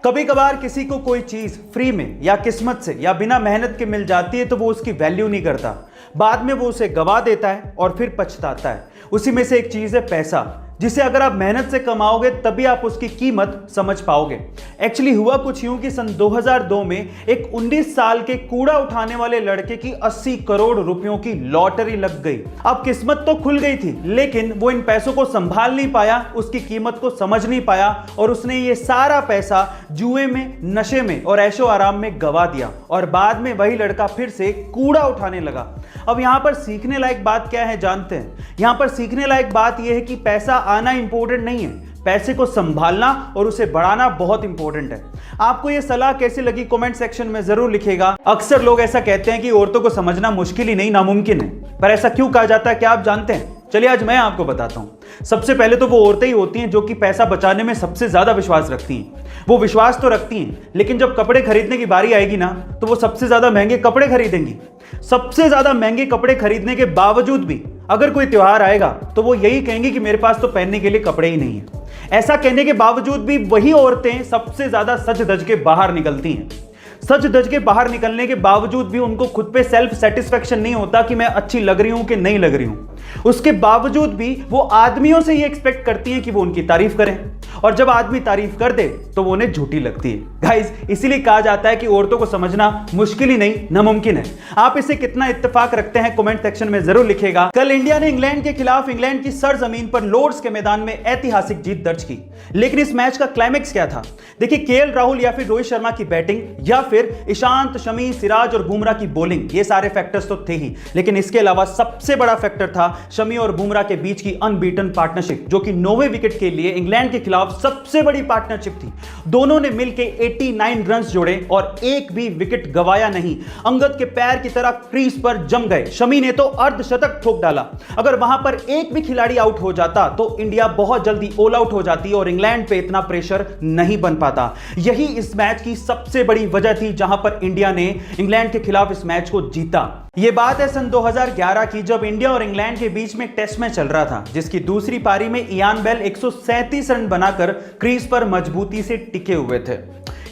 कभी कभार किसी को कोई चीज फ्री में या किस्मत से या बिना मेहनत के मिल जाती है तो वो उसकी वैल्यू नहीं करता। बाद में वो उसे गवा देता है और फिर पछताता है। उसी में से एक चीज है पैसा, जिसे अगर आप मेहनत से कमाओगे तभी आप उसकी कीमत समझ पाओगे। एक्चुअली हुआ कुछ यूं कि सन 2002 में एक 19 साल के कूड़ा उठाने वाले लड़के की 80 करोड़ रुपयों की लॉटरी लग गई। अब किस्मत तो खुल गई थी, लेकिन वो इन पैसों को संभाल नहीं पाया, उसकी कीमत को समझ नहीं पाया और उसने ये सारा पैसा जुए में, नशे में और ऐशो आराम में गवा दिया। और बाद में वही लड़का फिर से कूड़ा उठाने लगा। अब यहां पर सीखने लायक बात क्या है जानते हैं? यहां पर सीखने लायक बात यह है कि पैसा आना इंपॉर्टेंट नहीं है, पैसे को संभालना और उसे बढ़ाना बहुत इंपॉर्टेंट है। आपको यह सलाह कैसी लगी कमेंट सेक्शन में जरूर लिखिएगा। अक्सर लोग ऐसा कहते हैं कि औरतों को समझना मुश्किल ही नहीं नामुमकिन है, पर ऐसा क्यों कहा जाता है क्या आप जानते हैं? चलिए आज मैं आपको बताता हूं। सबसे पहले तो वो औरतें ही होती हैं जो कि पैसा बचाने में सबसे ज्यादा विश्वास रखती हैं। वो विश्वास तो रखती हैं, लेकिन जब कपड़े खरीदने की बारी आएगी ना, तो वो सबसे ज्यादा महंगे कपड़े खरीदेंगी। सबसे ज्यादा महंगे कपड़े खरीदने के बावजूद भी अगर कोई त्योहार आएगा तो वो यही कहेंगी कि मेरे पास तो पहनने के लिए कपड़े ही नहीं है। ऐसा कहने के बावजूद भी वही औरतें सबसे ज्यादा सज धज के बाहर निकलती हैं। सच धज के बाहर निकलने के बावजूद भी उनको खुद पे सेल्फ सेटिस्फेक्शन नहीं होता कि मैं अच्छी लग रही हूं कि नहीं लग रही हूं। उसके बावजूद भी वो आदमियों से ये एक्सपेक्ट करती हैं कि वो उनकी तारीफ करें, और जब आदमी तारीफ कर दे तो वो उन्हें झूठी लगती है। गाइस, इसीलिए कहा जाता है कि औरतों को समझना मुश्किल ही नहीं नामुमकिन है। आप इसे कितना इत्तेफाक रखते हैं कमेंट सेक्शन में जरूर लिखिएगा। कल इंडिया ने इंग्लैंड के खिलाफ इंग्लैंड की सरजमीन पर लॉर्ड्स के मैदान में ऐतिहासिक जीत दर्ज की, लेकिन इस मैच का क्लाइमैक्स क्या था? देखिए, केएल राहुल या फिर रोहित शर्मा की बैटिंग या फिर ईशांत, शमी, सिराज और बुमराह की बॉलिंग, ये सारे फैक्टर्स तो थे ही, लेकिन इसके अलावा सबसे बड़ा फैक्टर था शमी और बुमराह के बीच की अनबीटन पार्टनरशिप, जो कि 9वें विकेट के लिए इंग्लैंड के खिलाफ सबसे बड़ी पार्टनरशिप थी। दोनों ने मिलकर 89 रन जोड़े और एक भी विकेट गवाया नहीं। अंगद के पैर की तरह क्रीज पर जम गए। शमी ने तो अर्धशतक ठोक डाला। अगर वहां पर एक भी खिलाड़ी आउट हो जाता तो इंडिया बहुत जल्दी ऑल आउट हो जाती और इंग्लैंड पे इतना प्रेशर नहीं बन पाता। यही इस मैच की सबसे बड़ी वजह थी जहां पर इंडिया ने इंग्लैंड के खिलाफ इस मैच को जीता। यह बात है सन 2011 की, जब इंडिया और इंग्लैंड के बीच में टेस्ट मैच चल रहा था, जिसकी दूसरी पारी में इयान बेल 137 रन बनाकर क्रीज पर मजबूती से टिके हुए थे।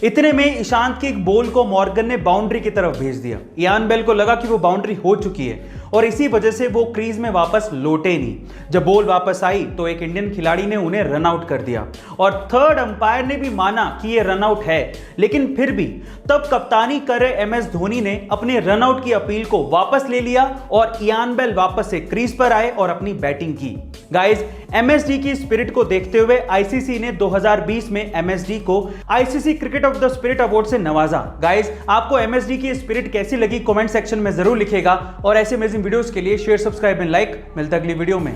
इतने में ईशांत की एक बॉल को मॉर्गन ने बाउंड्री की तरफ भेज दिया। इयान बेल को लगा कि वो बाउंड्री हो चुकी है और इसी वजह से वो क्रीज में वापस लौटे नहीं। जब बॉल वापस आई तो एक इंडियन खिलाड़ी ने उन्हें रन आउट कर दिया और थर्ड अंपायर ने भी माना कि ये रन आउट है, लेकिन फिर भी तब कप्तानी कर रहे एमएस धोनी ने अपने रन आउट की अपील को वापस ले लिया और इयान बेल वापस से क्रीज पर आए और अपनी बैटिंग की। गाइस, एमएसडी की स्पिरिट को देखते हुए आईसीसी ने 2020 में एमएसडी को ICC cricket of the spirit award से नवाजा। गाइस, आपको एमएसडी की स्पिरिट कैसी लगी कमेंट सेक्शन में जरूर लिखिएगा और ऐसे अमेजिंग वीडियोस के लिए शेयर, सब्सक्राइब एंड लाइक। मिलता है अगली वीडियो में।